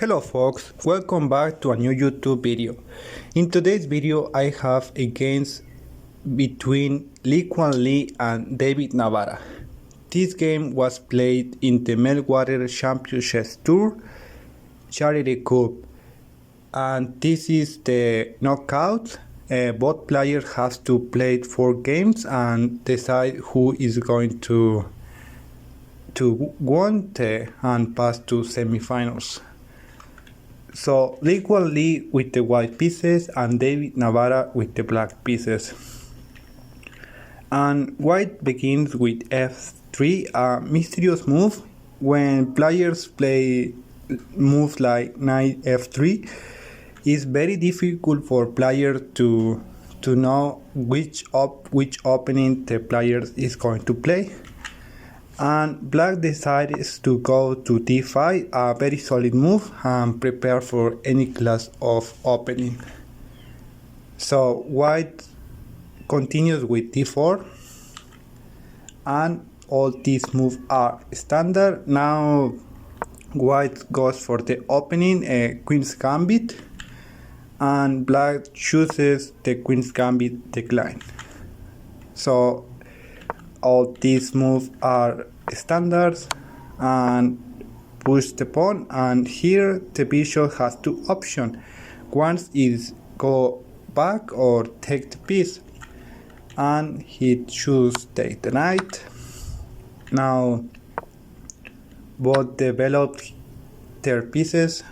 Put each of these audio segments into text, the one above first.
Hello folks, welcome back to a new YouTube video. In today's video I have a game between Quang Liem and David Navara. This game was played in the Meltwater Championship Tour Charity Cup, and this is the knockout. Both players have to play 4 games and decide who is going to win and pass to semifinals. So Quang Liem with the white pieces and David Navara with the black pieces. And white begins with f3, a mysterious move. When players play moves like knight f3, it's very difficult for players to know which opening the player is going to play. And black decides to go to d5, a very solid move, and prepare for any class of opening. So white continues with d4, and all these moves are standard. Now white goes for the opening, queen's gambit, and black chooses the queen's gambit decline. So all these moves are standards and push the pawn, and here the bishop has 2 options. One is go back or take the piece, and he chooses take the knight. Now both develop their pieces,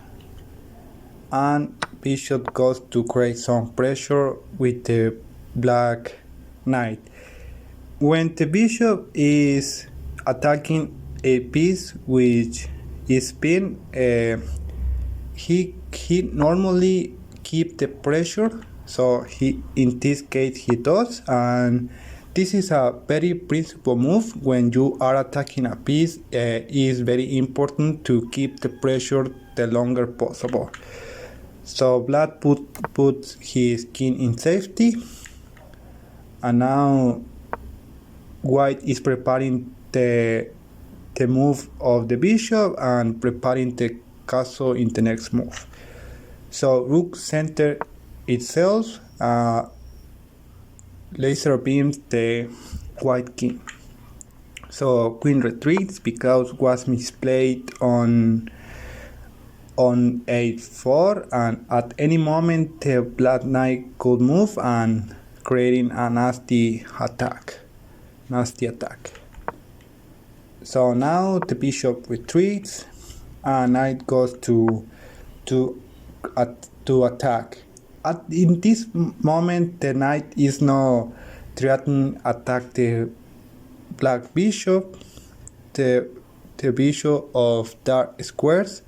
and bishop goes to create some pressure with the black knight. When the bishop is attacking a piece which is pinned, he normally keep the pressure. So in this case he does, and this is a very principal move. When you are attacking a piece, it is very important to keep the pressure the longer possible. So black puts his king in safety, and now white is preparing the move of the bishop and preparing the castle in the next move. So rook center itself, laser beams the white king. So queen retreats because was misplayed on a4, and at any moment the black knight could move and creating a nasty attack. So now the bishop retreats, and knight goes to attack. In this moment, the knight is not threatening attack the black bishop, the bishop of dark squares,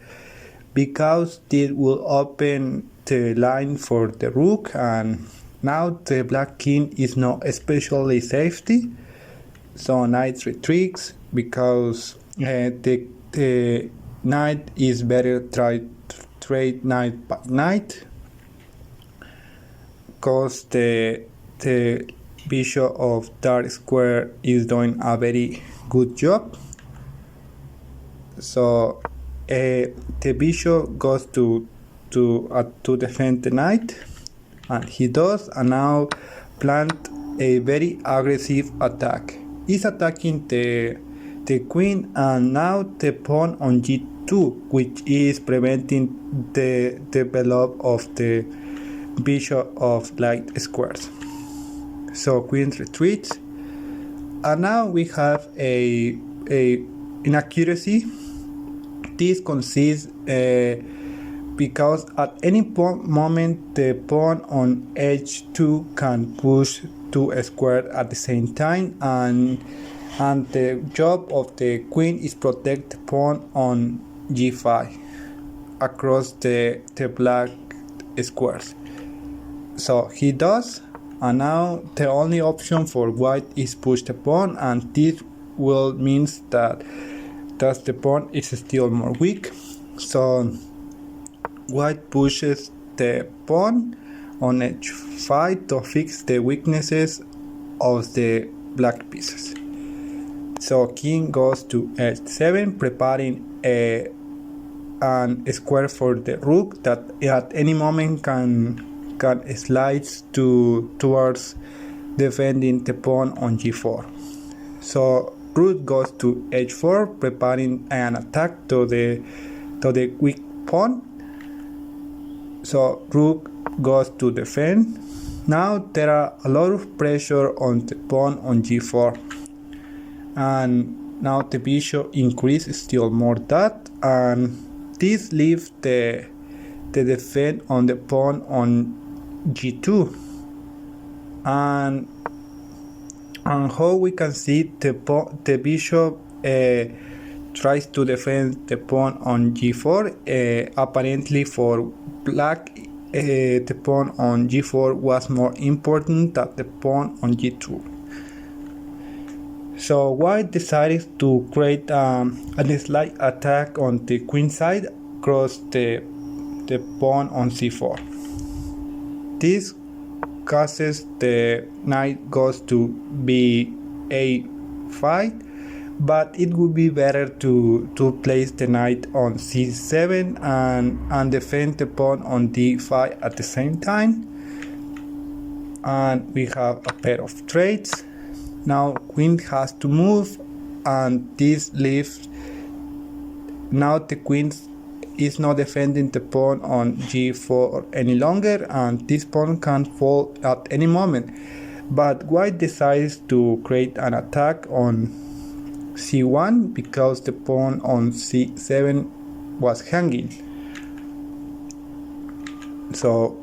because it will open the line for the rook, and now the black king is not especially safety. So knight retreats because the knight is better trade knight by knight, because the bishop of dark square is doing a very good job. So the bishop goes to defend the knight, and he does, and now plant a very aggressive attack. He's attacking the queen, and now the pawn on g2, which is preventing the develop of the bishop of light squares. So queen retreats, and now we have a inaccuracy. This consists because at any moment the pawn on h2 can push 2 squares at the same time, and the job of the queen is protect the pawn on g5 across the black squares. So he does, and now the only option for white is push the pawn, and this will means that the pawn is still more weak. So white pushes the pawn on h5 to fix the weaknesses of the black pieces. So king goes to h7, preparing a and a square for the rook that at any moment can slide towards defending the pawn on g4. So rook goes to h4, preparing an attack to the weak pawn. So rook goes to defend. Now there are a lot of pressure on the pawn on g4, and now the bishop increases still more that, and this leaves the defense on the pawn on g2. And how we can see the bishop tries to defend the pawn on g4. Apparently for black, the pawn on g4 was more important than the pawn on g2. So white decided to create a slight attack on the queen side across the pawn on c4. This causes the knight goes to b5, but it would be better to place the knight on c7 and defend the pawn on d5 at the same time. And we have a pair of trades. Now queen has to move, and this leaves. Now the queen is not defending the pawn on g4 any longer, and this pawn can fall at any moment. But white decides to create an attack on c1 because the pawn on c7 was hanging. So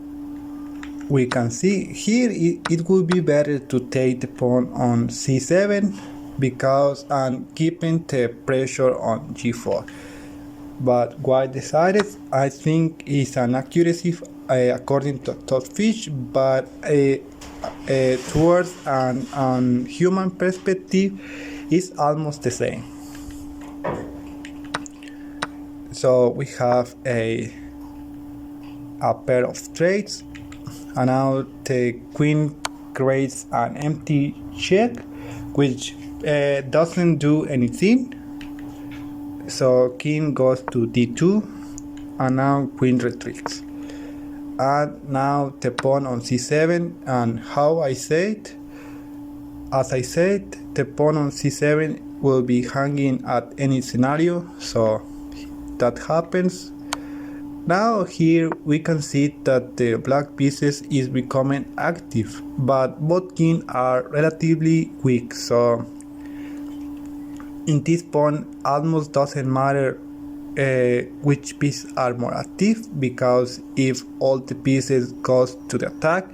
we can see here it would be better to take the pawn on c7 because and keeping the pressure on g4. But white decided, I think it's an accuracy according to stockfish, but towards an human perspective is almost the same. So we have a pair of trades, and now the queen creates an empty check which doesn't do anything. So king goes to d2, and now queen retreats. And now the pawn on c7, and as I said, the pawn on c7 will be hanging at any scenario, so that happens. Now here we can see that the black pieces is becoming active, but both kings are relatively weak, so in this pawn almost doesn't matter which pieces are more active, because if all the pieces goes to the attack,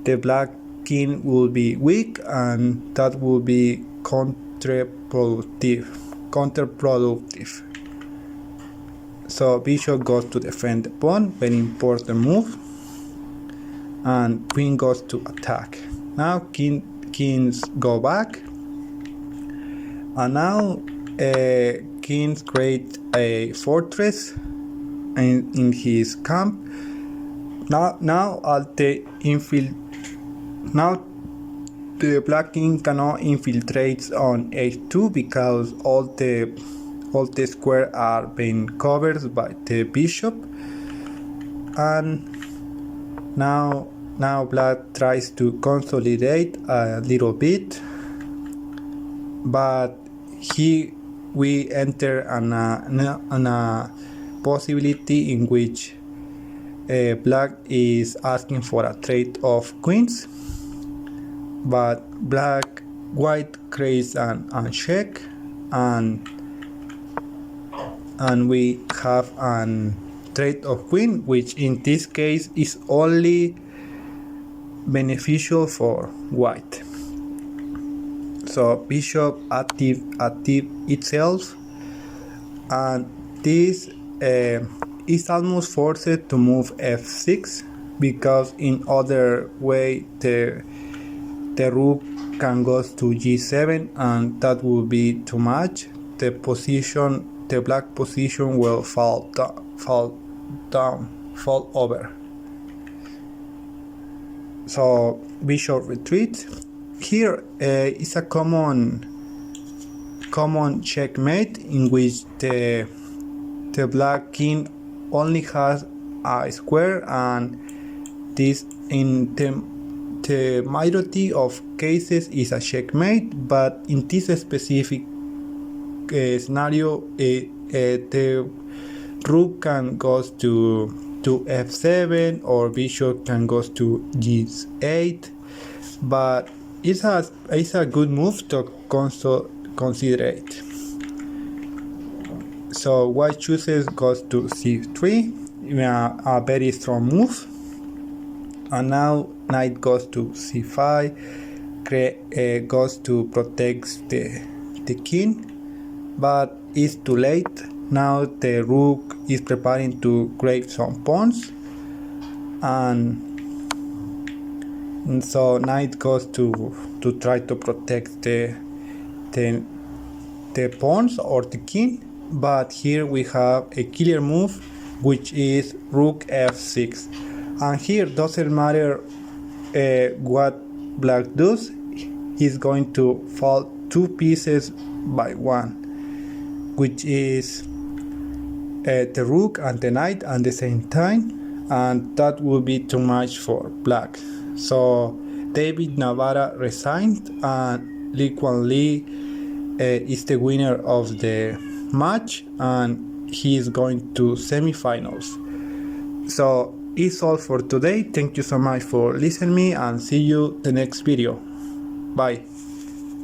the black king will be weak, and that will be counterproductive. So bishop goes to defend the pawn, very important move, and queen goes to attack. Now kings go back, and now kings create a fortress in his camp. Now the black king cannot infiltrate on h2 because all the squares are being covered by the bishop. And now black tries to consolidate a little bit, but we enter on a possibility in which black is asking for a trade of queens, but white creates an check, and we have an trade of queen, which in this case is only beneficial for white. So bishop active itself, and this is almost forced to move f6, because in other way the rook can go to g7, and that will be too much. The black position will fall over. So bishop retreats. Here is a common checkmate in which the the black king only has a square, and this in the majority of cases is a checkmate, but in this specific scenario the rook can go to f7 or bishop can go to g8, but it's a good move to consider it. So white chooses goes to c3, a very strong move, and now knight goes to c5, goes to protect the king, but it's too late. Now the rook is preparing to grab some pawns, and so knight goes to try to protect the pawns or the king, but here we have a killer move, which is rook f6, and here doesn't matter what black does, he's going to fall 2 pieces by 1, which is the rook and the knight at the same time, and that would be too much for black. So David Navara resigned, and Quang Liem is the winner of the match, and he is going to semifinals. So it's all for today. Thank you so much for listening me, and see you the next video. Bye.